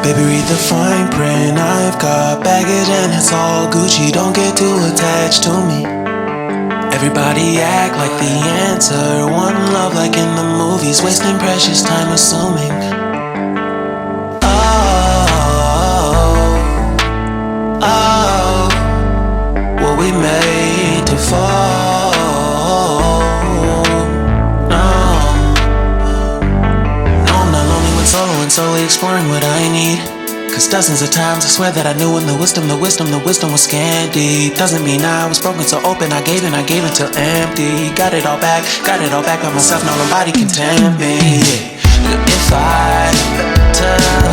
Baby, read the fine print. I've got baggage and it's all Gucci. Don't get too attached to me. Everybody act like the answer. One love like in the movies. Wasting precious time assuming. Were we made to fall? No, I'm not lonely when solo and solely exploring what I need. Cause dozens of times I swear that I knew when the wisdom was scanty. Doesn't mean I was broken so open, I gave until empty. Got it all back by myself, now nobody can tempt me. If I turn